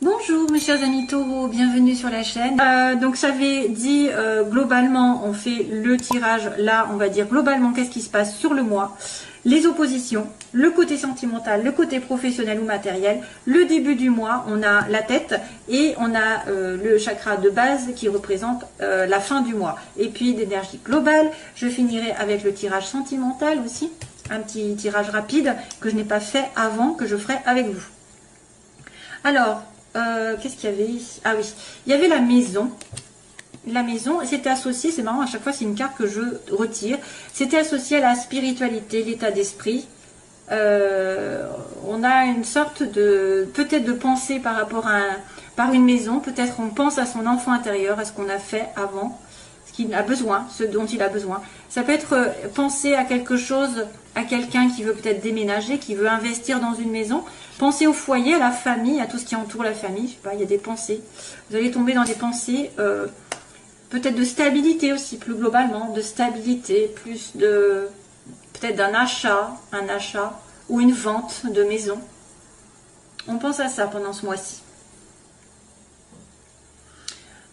Bonjour mes chers amis taureaux, bienvenue sur la chaîne. Donc j'avais dit globalement on fait le tirage là, on va dire globalement qu'est-ce qui se passe sur le mois, les oppositions, le côté sentimental, le côté professionnel ou matériel, le début du mois, on a la tête et on a le chakra de base qui représente la fin du mois. Et puis d'énergie globale, je finirai avec le tirage sentimental aussi, un petit tirage rapide que je n'ai pas fait avant, que je ferai avec vous. Alors, qu'est-ce qu'il y avait? Ah oui, il y avait la maison. La maison, c'était associé, c'est marrant, à chaque fois c'est une carte que je retire. C'était associé à la spiritualité, l'état d'esprit. On a une sorte de, peut-être de pensée par rapport à par une maison. Peut-être on pense à son enfant intérieur, à ce qu'on a fait avant, ce qu'il a besoin, ce dont il a besoin. Ça peut être penser à quelque chose, à quelqu'un qui veut peut-être déménager, qui veut investir dans une maison. Pensez au foyer, à la famille, à tout ce qui entoure la famille. Je sais pas, il y a des pensées. Vous allez tomber dans des pensées, peut-être de stabilité aussi, plus globalement, de stabilité, plus de, peut-être d'un achat, un achat ou une vente de maison. On pense à ça pendant ce mois-ci.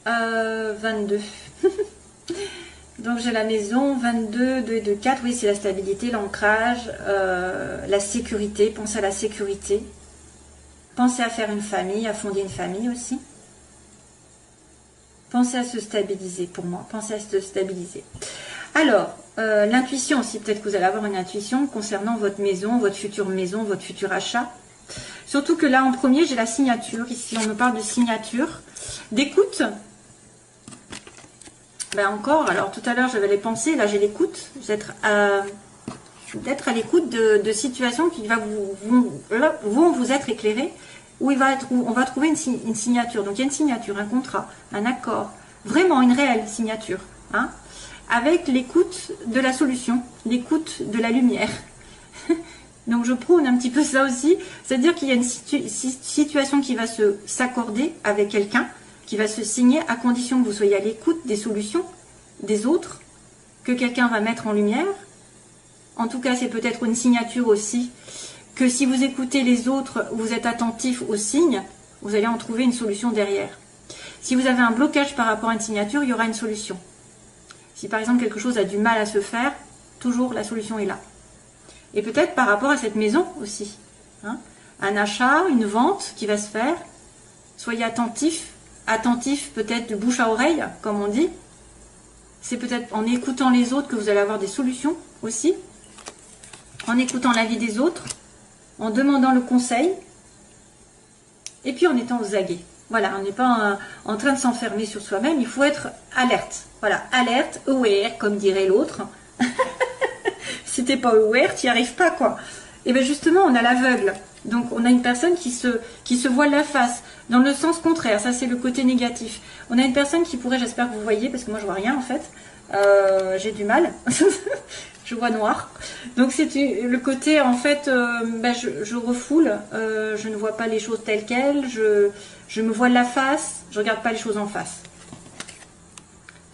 22. Donc j'ai la maison, 22, 2 et 2, 4, oui c'est la stabilité, l'ancrage, la sécurité, pensez à la sécurité. Pensez à faire une famille, à fonder une famille aussi. Pensez à se stabiliser pour moi, pensez à se stabiliser. Alors, l'intuition aussi, peut-être que vous allez avoir une intuition concernant votre maison, votre futur achat. Surtout que là en premier j'ai la signature, ici on me parle de signature, d'écoute. Ben encore, alors tout à l'heure j'avais les pensées, là j'ai l'écoute, d'être à l'écoute de situations qui vont vous être éclairées, où on va trouver une signature. Donc il y a une signature, un contrat, un accord, vraiment une réelle signature, hein, avec l'écoute de la solution, l'écoute de la lumière. Donc je prône un petit peu ça aussi, c'est-à-dire qu'il y a une situation qui va s'accorder avec quelqu'un, qui va se signer à condition que vous soyez à l'écoute des solutions des autres, que quelqu'un va mettre en lumière. En tout cas, c'est peut-être une signature aussi, que si vous écoutez les autres, vous êtes attentif aux signes, vous allez en trouver une solution derrière. Si vous avez un blocage par rapport à une signature, il y aura une solution. Si par exemple quelque chose a du mal à se faire, toujours la solution est là. Et peut-être par rapport à cette maison aussi, hein, un achat, une vente qui va se faire, soyez attentif peut-être de bouche à oreille, comme on dit. C'est peut-être en écoutant les autres que vous allez avoir des solutions aussi, en écoutant l'avis des autres, en demandant le conseil, et puis en étant aux aguets. Voilà, on n'est pas en train de s'enfermer sur soi-même, il faut être alerte. Voilà, alerte, aware, comme dirait l'autre. Si t'es pas aware, tu n'y arrives pas, quoi. Et bien justement, on a l'aveugle. Donc on a une personne qui se voile la face, dans le sens contraire, ça c'est le côté négatif. On a une personne qui pourrait, j'espère que vous voyez, parce que moi je vois rien en fait, j'ai du mal, je vois noir. Donc c'est le côté en fait, je refoule, je ne vois pas les choses telles quelles, je me voile la face, je regarde pas les choses en face.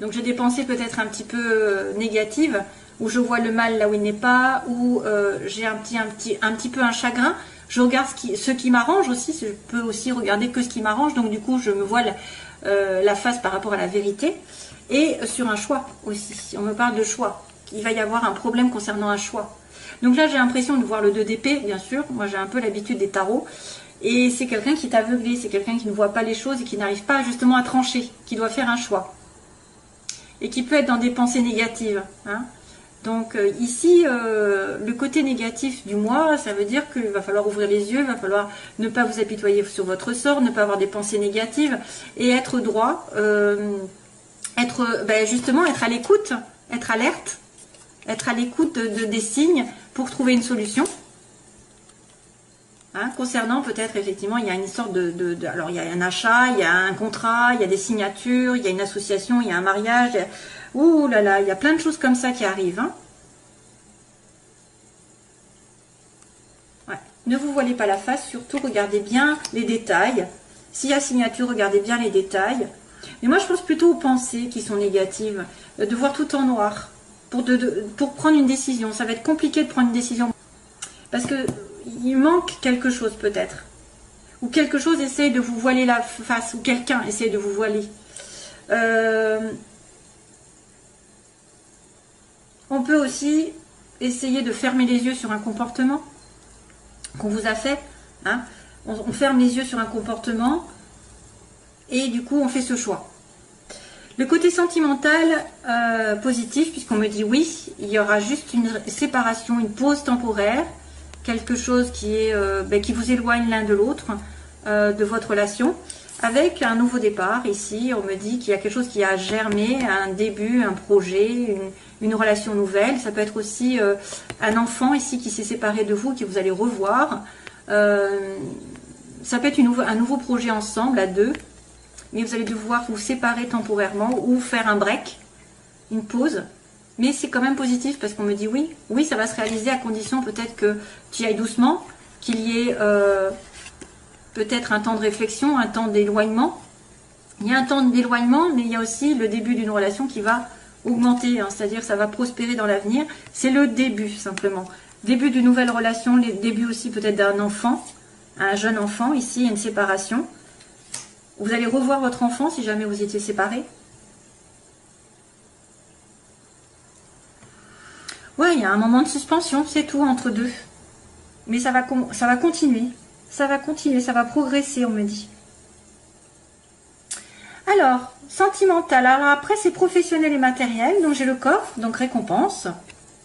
Donc j'ai des pensées peut-être un petit peu négatives, où je vois le mal là où il n'est pas, où j'ai un petit peu un chagrin. Je regarde ce qui m'arrange aussi, je peux aussi regarder que ce qui m'arrange, donc du coup je me voile la face par rapport à la vérité. Et sur un choix aussi, on me parle de choix, il va y avoir un problème concernant un choix. Donc là j'ai l'impression de voir le 2 d'épée, bien sûr, moi j'ai un peu l'habitude des tarots, et c'est quelqu'un qui est aveuglé, c'est quelqu'un qui ne voit pas les choses et qui n'arrive pas justement à trancher, qui doit faire un choix. Et qui peut être dans des pensées négatives, hein. Donc ici, le côté négatif du mois, ça veut dire qu'il va falloir ouvrir les yeux, il va falloir ne pas vous apitoyer sur votre sort, ne pas avoir des pensées négatives et être droit, justement être à l'écoute, être alerte, être à l'écoute des signes pour trouver une solution. Hein, concernant peut-être effectivement, il y a une sorte alors il y a un achat, il y a un contrat, il y a des signatures, il y a une association, il y a un mariage. Ouh là là, il y a plein de choses comme ça qui arrivent. Hein. Ouais. Ne vous voilez pas la face, surtout regardez bien les détails. S'il y a signature, regardez bien les détails. Mais moi je pense plutôt aux pensées qui sont négatives, de voir tout en noir pour prendre une décision. Ça va être compliqué de prendre une décision parce que il manque quelque chose peut-être. ou quelque chose essaye de vous voiler la face, ou quelqu'un essaye de vous voiler. On peut aussi essayer de fermer les yeux sur un comportement qu'on vous a fait. Hein. On ferme les yeux sur un comportement et du coup on fait ce choix. Le côté sentimental positif, puisqu'on me dit oui, il y aura juste une séparation, une pause temporaire, quelque chose qui est qui vous éloigne l'un de l'autre, de votre relation, avec un nouveau départ. Ici, on me dit qu'il y a quelque chose qui a germé, un début, un projet, une relation nouvelle. Ça peut être aussi un enfant ici qui s'est séparé de vous, que vous allez revoir. Ça peut être un nouveau projet ensemble, à deux. Mais vous allez devoir vous séparer temporairement ou faire un break, une pause. Mais c'est quand même positif parce qu'on me dit oui. Oui, ça va se réaliser à condition peut-être que tu y ailles doucement, qu'il y ait peut-être un temps de réflexion, un temps d'éloignement. Il y a un temps d'éloignement, mais il y a aussi le début d'une relation qui va augmenter, hein, c'est-à-dire ça va prospérer dans l'avenir. C'est le début simplement. Début d'une nouvelle relation, les débuts aussi peut-être d'un enfant, un jeune enfant. Ici, il y a une séparation. Vous allez revoir votre enfant si jamais vous étiez séparés. Ouais, il y a un moment de suspension, c'est tout entre deux. Mais ça va continuer. Ça va continuer, ça va progresser, on me dit. Alors, sentimental. Alors après, c'est professionnel et matériel. Donc j'ai le coffre, donc récompense.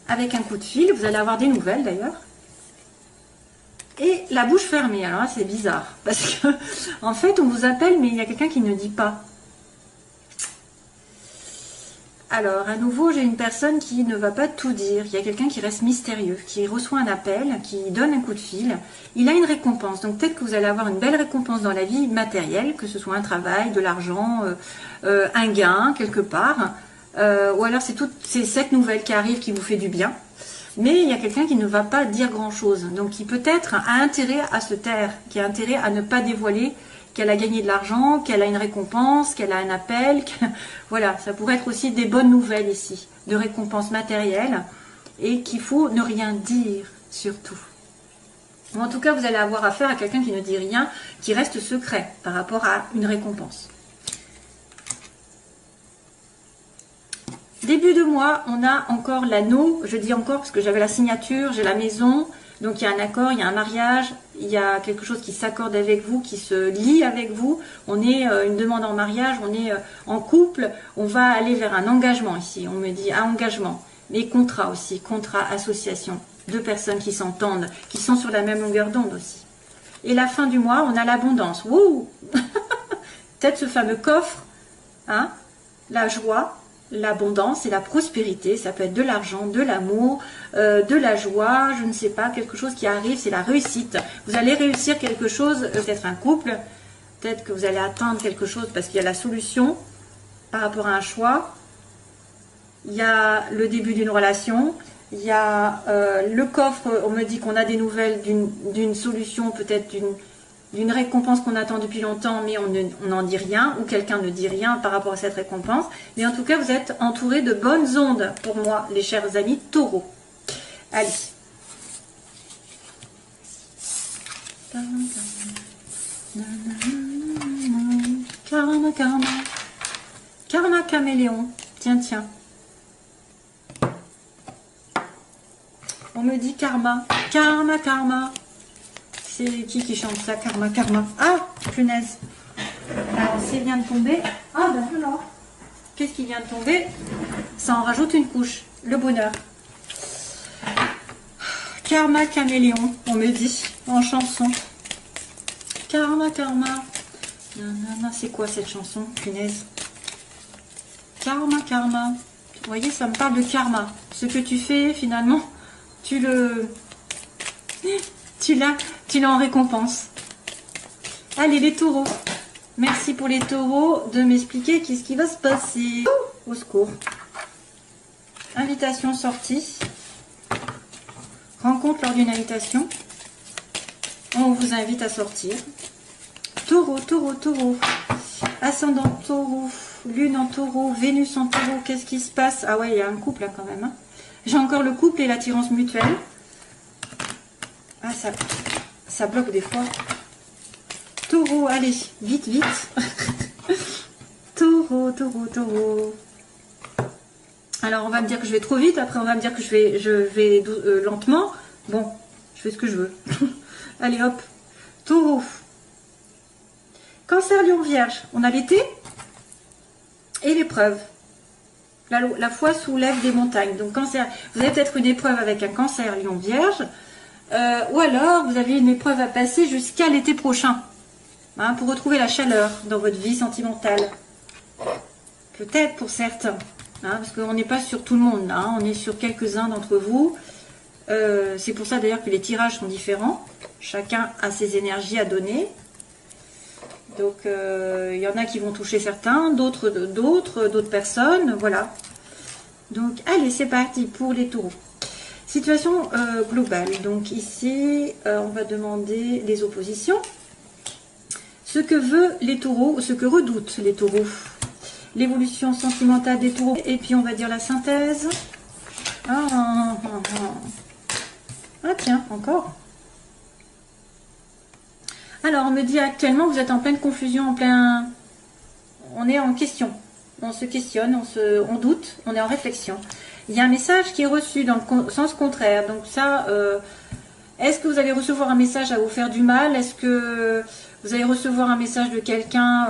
Avec un coup de fil, vous allez avoir des nouvelles d'ailleurs. Et la bouche fermée. Alors là, c'est bizarre. Parce que, en fait, on vous appelle, mais il y a quelqu'un qui ne dit pas. Alors, à nouveau, j'ai une personne qui ne va pas tout dire. Il y a quelqu'un qui reste mystérieux, qui reçoit un appel, qui donne un coup de fil. Il a une récompense. Donc, peut-être que vous allez avoir une belle récompense dans la vie matérielle, que ce soit un travail, de l'argent, un gain, quelque part. Ou alors, c'est cette nouvelle qui arrive qui vous fait du bien. Mais il y a quelqu'un qui ne va pas dire grand-chose. Donc, qui peut-être a intérêt à se taire, qui a intérêt à ne pas dévoiler qu'elle a gagné de l'argent, qu'elle a une récompense, qu'elle a un appel. Voilà, ça pourrait être aussi des bonnes nouvelles ici, de récompenses matérielles, et qu'il faut ne rien dire, surtout. Ou en tout cas, vous allez avoir affaire à quelqu'un qui ne dit rien, qui reste secret par rapport à une récompense. Début de mois, on a encore l'anneau. Je dis encore parce que j'avais la signature, j'ai la maison. Donc il y a un accord, il y a un mariage, il y a quelque chose qui s'accorde avec vous, qui se lie avec vous. On est une demande en mariage, on est en couple, on va aller vers un engagement ici. On me dit un engagement, mais contrat aussi, contrat, association. Deux personnes qui s'entendent, qui sont sur la même longueur d'onde aussi. Et la fin du mois, on a l'abondance. Wouh. Peut-être ce fameux coffre, hein, la joie, l'abondance et la prospérité. Ça peut être de l'argent, de l'amour, de la joie, je ne sais pas, quelque chose qui arrive, c'est la réussite. Vous allez réussir quelque chose, peut-être un couple, peut-être que vous allez atteindre quelque chose parce qu'il y a la solution par rapport à un choix. Il y a le début d'une relation, il y a le coffre, on me dit qu'on a des nouvelles d'une solution, peut-être d'une récompense qu'on attend depuis longtemps, mais on n'en dit rien, ou quelqu'un ne dit rien par rapport à cette récompense. Mais en tout cas, vous êtes entouré de bonnes ondes pour moi, les chers amis taureaux. Allez. Karma, karma. Karma caméléon. Tiens, tiens. On me dit karma. Karma, karma. C'est qui chante ça? Karma, karma. Ah, punaise. Alors, c'est vient de tomber. Ah, ben alors. Qu'est-ce qui vient de tomber? Ça en rajoute une couche. Le bonheur. Karma caméléon, on me dit, en chanson. Karma, karma. Nanana, c'est quoi cette chanson? Punaise. Karma, karma. Vous voyez, ça me parle de karma. Ce que tu fais, finalement, tu l'as en récompense. Allez, les taureaux. Merci pour les taureaux de m'expliquer qu'est-ce qui va se passer. Au secours. Invitation sortie. Rencontre lors d'une invitation. On vous invite à sortir. Taureau, taureau, taureau. Ascendant taureau. Lune en taureau. Vénus en taureau. Qu'est-ce qui se passe? Ah ouais, il y a un couple là quand même. Hein. J'ai encore le couple et l'attirance mutuelle. Ah, ça bloque des fois. Taureau, allez, vite, vite. Taureau, taureau, taureau. Alors, on va me dire que je vais trop vite. Après, on va me dire que je vais lentement. Bon, je fais ce que je veux. Allez, hop. Taureau. Cancer, Lion, Vierge. On a l'été et l'épreuve. La foi soulève des montagnes. Donc, cancer, vous avez peut-être une épreuve avec un cancer, Lion, Vierge. Ou alors, vous avez une épreuve à passer jusqu'à l'été prochain. Hein, pour retrouver la chaleur dans votre vie sentimentale. Peut-être pour certains. Hein, parce qu'on n'est pas sur tout le monde. Hein, on est sur quelques-uns d'entre vous. C'est pour ça d'ailleurs que les tirages sont différents. Chacun a ses énergies à donner. Donc, il y en a qui vont toucher certains, d'autres personnes. Voilà. Donc, allez, c'est parti pour les taureaux. Situation globale. Donc, ici, on va demander les oppositions. Ce que veulent les taureaux, ce que redoutent les taureaux. L'évolution sentimentale des taureaux. Et puis, on va dire la synthèse. Ah tiens, encore. Alors, on me dit actuellement, vous êtes en pleine confusion, on est en question. On se questionne, on doute, on est en réflexion. Il y a un message qui est reçu dans le sens contraire. Donc ça, est-ce que vous allez recevoir un message à vous faire du mal? Est-ce que vous allez recevoir un message de quelqu'un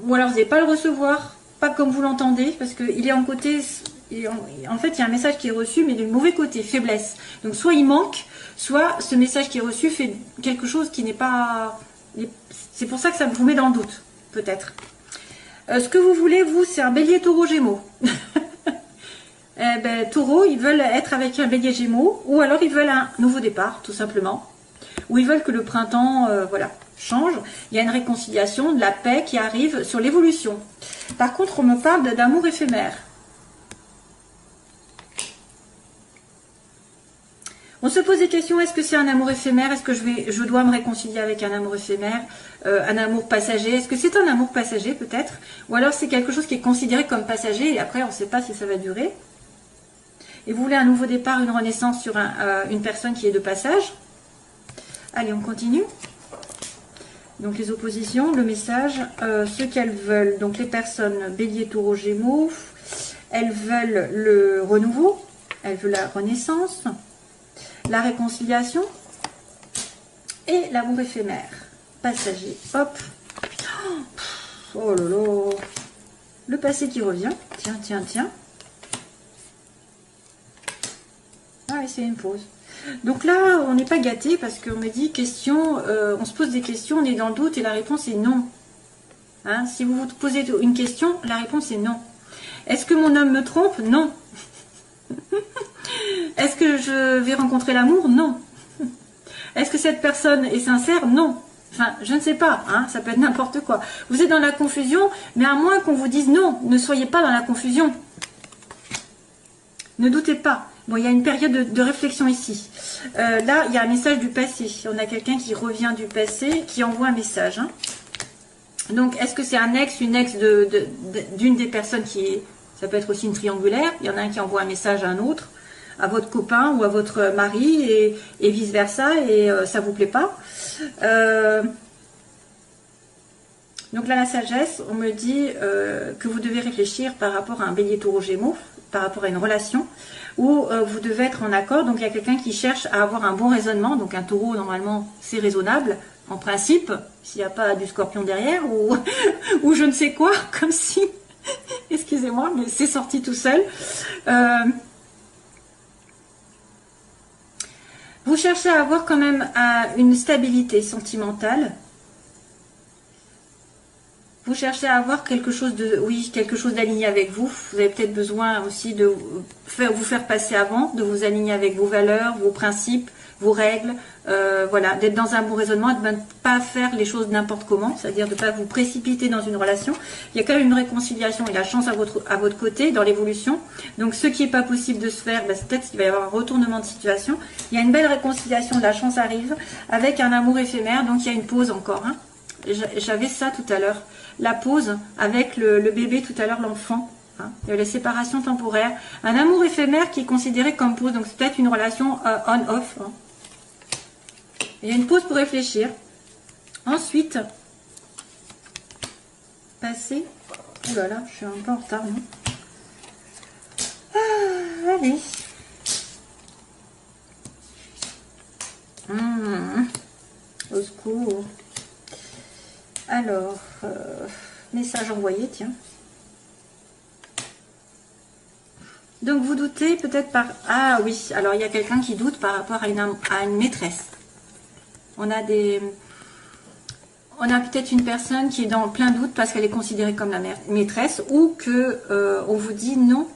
ou alors vous n'allez pas le recevoir, pas comme vous l'entendez, parce qu'il est en côté... En fait, il y a un message qui est reçu, mais du mauvais côté, faiblesse. Donc, soit il manque, soit ce message qui est reçu fait quelque chose qui n'est pas... C'est pour ça que ça vous met dans le doute, peut-être. Ce que vous voulez, vous, c'est un bélier taureau gémeaux. Taureau, ils veulent être avec un bélier gémeaux, ou alors ils veulent un nouveau départ, tout simplement. Ou ils veulent que le printemps, voilà, change. Il y a une réconciliation, de la paix qui arrive sur l'évolution. Par contre, on me parle d'amour éphémère. On se pose des questions, est-ce que c'est un amour éphémère? Est-ce que je dois me réconcilier avec un amour éphémère? Un amour passager? Est-ce que c'est un amour passager peut-être? Ou alors c'est quelque chose qui est considéré comme passager et après on ne sait pas si ça va durer? Et vous voulez un nouveau départ, une renaissance sur une personne qui est de passage? Allez, on continue. Donc les oppositions, le message, ce qu'elles veulent. Donc les personnes bélier, taureau, gémeaux, elles veulent le renouveau, elles veulent la renaissance, la réconciliation et l'amour éphémère, passager. Hop. Oh là là. Le passé qui revient. Tiens, tiens, tiens. Ah oui, c'est une pause. Donc là, on n'est pas gâté parce qu'on me dit question, on se pose des questions, on est dans le doute et la réponse est non. Hein, si vous vous posez une question, la réponse est non. Est-ce que mon homme me trompe? Non. Est-ce que je vais rencontrer l'amour? Non. Est-ce que cette personne est sincère? Non. Enfin, je ne sais pas, hein, ça peut être n'importe quoi. Vous êtes dans la confusion, mais à moins qu'on vous dise non, ne soyez pas dans la confusion. Ne doutez pas. Bon, il y a une période de réflexion ici. Là, il y a un message du passé. On a quelqu'un qui revient du passé, qui envoie un message. Hein. Donc, est-ce que c'est un ex, une ex d'une des personnes qui est... Ça peut être aussi une triangulaire. Il y en a un qui envoie un message à un autre, à votre copain ou à votre mari, et vice-versa, et ça vous plaît pas. Donc là, la sagesse, on me dit que vous devez réfléchir par rapport à un bélier taureau gémeaux, par rapport à une relation, où vous devez être en accord. Donc il y a quelqu'un qui cherche à avoir un bon raisonnement. Donc un taureau, normalement, c'est raisonnable, en principe, s'il n'y a pas du scorpion derrière, ou je ne sais quoi, comme si... Excusez-moi, mais c'est sorti tout seul. Vous cherchez à avoir quand même une stabilité sentimentale. Vous cherchez à avoir quelque chose quelque chose d'aligné avec vous. Vous avez peut-être besoin aussi de vous faire passer avant, de vous aligner avec vos valeurs, vos principes, vos règles. Voilà, d'être dans un bon raisonnement, de ne pas faire les choses n'importe comment, c'est-à-dire de ne pas vous précipiter dans une relation. Il y a quand même une réconciliation et la chance à votre côté dans l'évolution. Donc ce qui n'est pas possible de se faire, c'est peut-être qu'il va y avoir un retournement de situation. Il y a une belle réconciliation, la chance arrive, avec un amour éphémère, donc il y a une pause encore. Hein. J'avais ça tout à l'heure, la pause avec le bébé tout à l'heure, l'enfant. Hein. Il y a la séparation temporaire, un amour éphémère qui est considéré comme pause, donc c'est peut-être une relation on-off. Hein. Il y a une pause pour réfléchir. Ensuite, passer. Oh là là, je suis un peu en retard, non? Allez. Au secours. Alors, message envoyé, tiens. Donc, vous doutez peut-être par... Ah oui, alors il y a quelqu'un qui doute par rapport à une maîtresse. On a peut-être une personne qui est dans plein doute parce qu'elle est considérée comme la maîtresse ou que on vous dit non.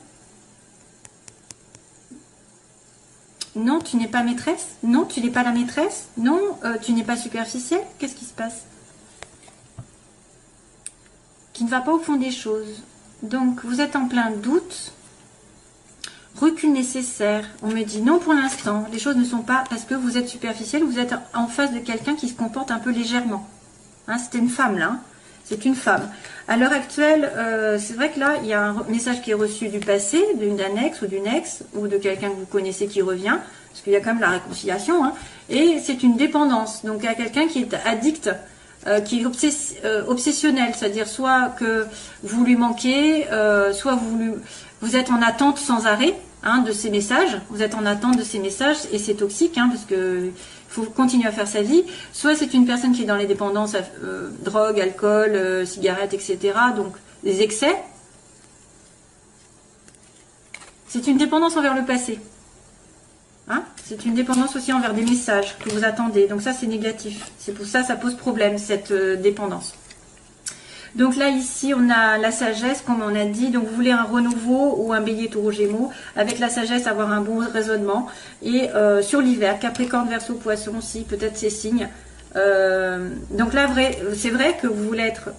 Non, tu n'es pas maîtresse. Non, tu n'es pas la maîtresse. Non, tu n'es pas superficielle. Qu'est-ce qui se passe? Qui ne va pas au fond des choses. Donc, vous êtes en plein doute. Recul nécessaire. On me dit non pour l'instant. Les choses ne sont pas parce que vous êtes superficielle. Vous êtes en face de quelqu'un qui se comporte un peu légèrement. Hein, c'était une femme là. Hein. C'est une femme. À l'heure actuelle, c'est vrai que là, il y a un message qui est reçu du passé, d'un ex ou d'une ex, ou de quelqu'un que vous connaissez qui revient, parce qu'il y a quand même la réconciliation, hein, et c'est une dépendance. Donc, il y a quelqu'un qui est addict, qui est obsessionnel, c'est-à-dire soit que vous lui manquez, soit vous êtes en attente sans arrêt hein, de ces messages, vous êtes en attente de ces messages, et c'est toxique, hein, parce que... il faut continuer à faire sa vie. Soit c'est une personne qui est dans les dépendances, drogue, alcool, cigarettes, etc. Donc, des excès. C'est une dépendance envers le passé. Hein? C'est une dépendance aussi envers des messages que vous attendez. Donc ça, c'est négatif. C'est pour ça que ça pose problème, cette dépendance. Donc là, ici, on a la sagesse, comme on a dit. Donc, vous voulez un renouveau ou un bélier taureau gémeaux. Avec la sagesse, avoir un bon raisonnement. Et sur l'hiver, Capricorne, Verseau, Poisson aussi, peut-être ces signes. Donc là, c'est vrai que vous voulez être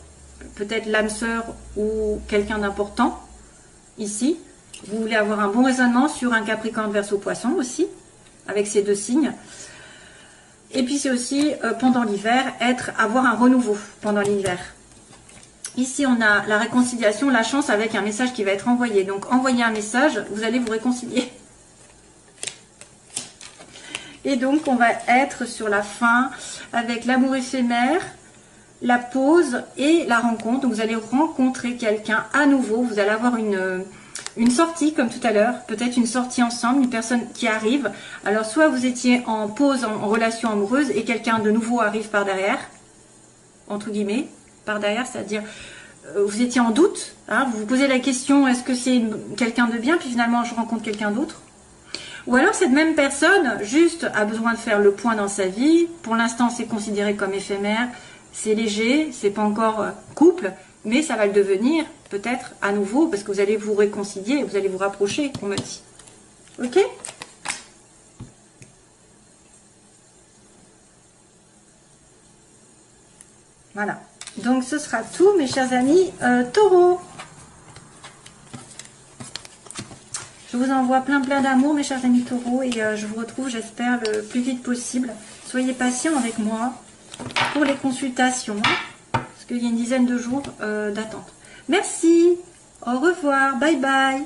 peut-être l'âme sœur ou quelqu'un d'important. Ici, vous voulez avoir un bon raisonnement sur un Capricorne, Verseau, Poisson aussi. Avec ces deux signes. Et puis, c'est aussi, pendant l'hiver, avoir un renouveau pendant l'hiver. Ici, on a la réconciliation, la chance avec un message qui va être envoyé. Donc, envoyez un message, vous allez vous réconcilier. Et donc, on va être sur la fin avec l'amour éphémère, la pause et la rencontre. Donc, vous allez rencontrer quelqu'un à nouveau. Vous allez avoir une sortie, comme tout à l'heure. Peut-être une sortie ensemble, une personne qui arrive. Alors, soit vous étiez en pause, en relation amoureuse, et quelqu'un de nouveau arrive par derrière, entre guillemets. Par derrière, c'est-à-dire vous étiez en doute, hein, vous vous posez la question, est-ce que c'est quelqu'un de bien, puis finalement je rencontre quelqu'un d'autre. Ou alors cette même personne, juste, a besoin de faire le point dans sa vie, pour l'instant c'est considéré comme éphémère, c'est léger, c'est pas encore couple, mais ça va le devenir peut-être à nouveau, parce que vous allez vous réconcilier, vous allez vous rapprocher, on me dit. Ok ? Voilà. Donc, ce sera tout, mes chers amis taureaux. Je vous envoie plein d'amour, mes chers amis taureaux. Et je vous retrouve, j'espère, le plus vite possible. Soyez patients avec moi pour les consultations. Parce qu'il y a une dizaine de jours d'attente. Merci. Au revoir. Bye bye.